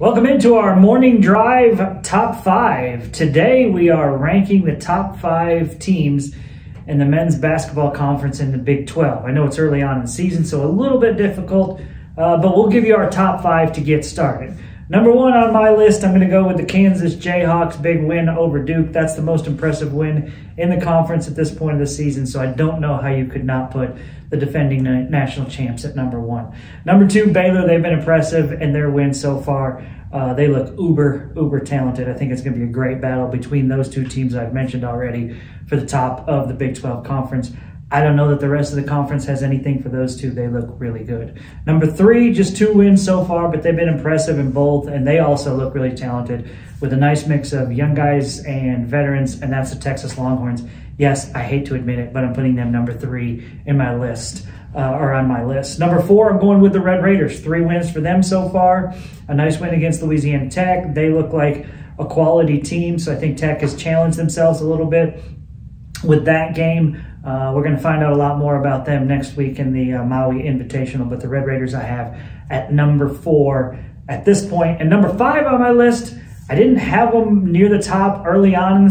Welcome into our morning drive top 5. Today we are ranking the top 5 teams in the men's basketball conference in the Big 12. I know it's early on in the season, so a little bit difficult, but we'll give you our top 5 to get started. Number 1 on my list, I'm going to go with the Kansas Jayhawks' big win over Duke. That's the most impressive win in the conference at this point of the season, so I don't know how you could not put the defending national champs at number 1. Number 2, Baylor. They've been impressive in their win so far. They look uber talented. I think it's going to be a great battle between those two teams I've mentioned already for the top of the Big 12 conference. I don't know that the rest of the conference has anything for those two. They look really good. Number 3, just 2 wins so far, but they've been impressive in both, and they also look really talented with a nice mix of young guys and veterans, and that's the Texas Longhorns. Yes, I hate to admit it, but I'm putting them number 3 in my list, on my list. Number 4, I'm going with the Red Raiders. 3 wins for them so far. A nice win against Louisiana Tech. They look like a quality team, so I think Tech has challenged themselves a little bit with that game. We're going to find out a lot more about them next week in the Maui Invitational, but the Red Raiders I have at number 4 at this point. And number 5 on my list, I didn't have them near the top early on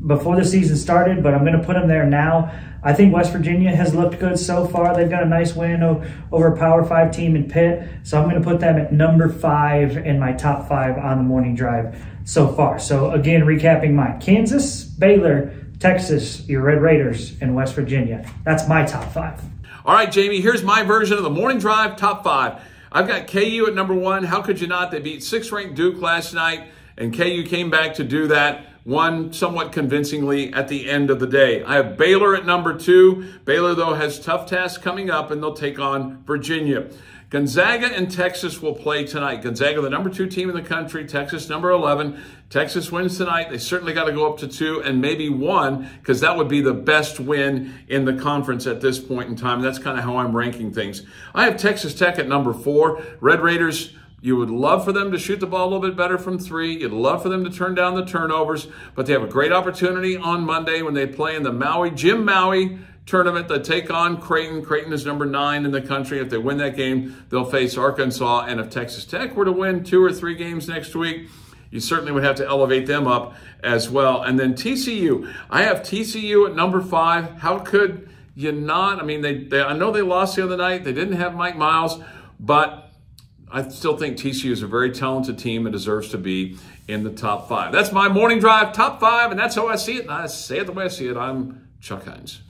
before the season started, but I'm going to put them there now. I think West Virginia has looked good so far. They've got a nice win over a Power 5 team in Pitt, so I'm going to put them at number 5 in my top 5 on the morning drive so far. So again, recapping mine: Kansas, Baylor, Texas, your Red Raiders, and West Virginia. That's my top 5. All right, Jamie, here's my version of the morning drive top 5. I've got KU at number 1. How could you not? They beat 6th-ranked Duke last night, and KU came back to do that, won somewhat convincingly at the end of the day. I have Baylor at number 2. Baylor, though, has tough tasks coming up, and they'll take on Virginia. Gonzaga and Texas will play tonight. Gonzaga, the number 2 team in the country. Texas, number 11. Texas wins tonight. They certainly got to go up to 2 and maybe 1, because that would be the best win in the conference at this point in time. That's kind of how I'm ranking things. I have Texas Tech at number 4. Red Raiders, you would love for them to shoot the ball a little bit better from 3. You'd love for them to turn down the turnovers, but they have a great opportunity on Monday when they play in the Jim Maui tournament. They take on Creighton. Creighton is number 9 in the country. If they win that game, they'll face Arkansas. And if Texas Tech were to win 2 or 3 games next week, you certainly would have to elevate them up as well. And then TCU. I have TCU at number 5. How could you not? I mean, I know they lost the other night. They didn't have Mike Miles, but I still think TCU is a very talented team and deserves to be in the top 5. That's my morning drive top 5, and that's how I see it. And I say it the way I see it. I'm Chuck Heinz.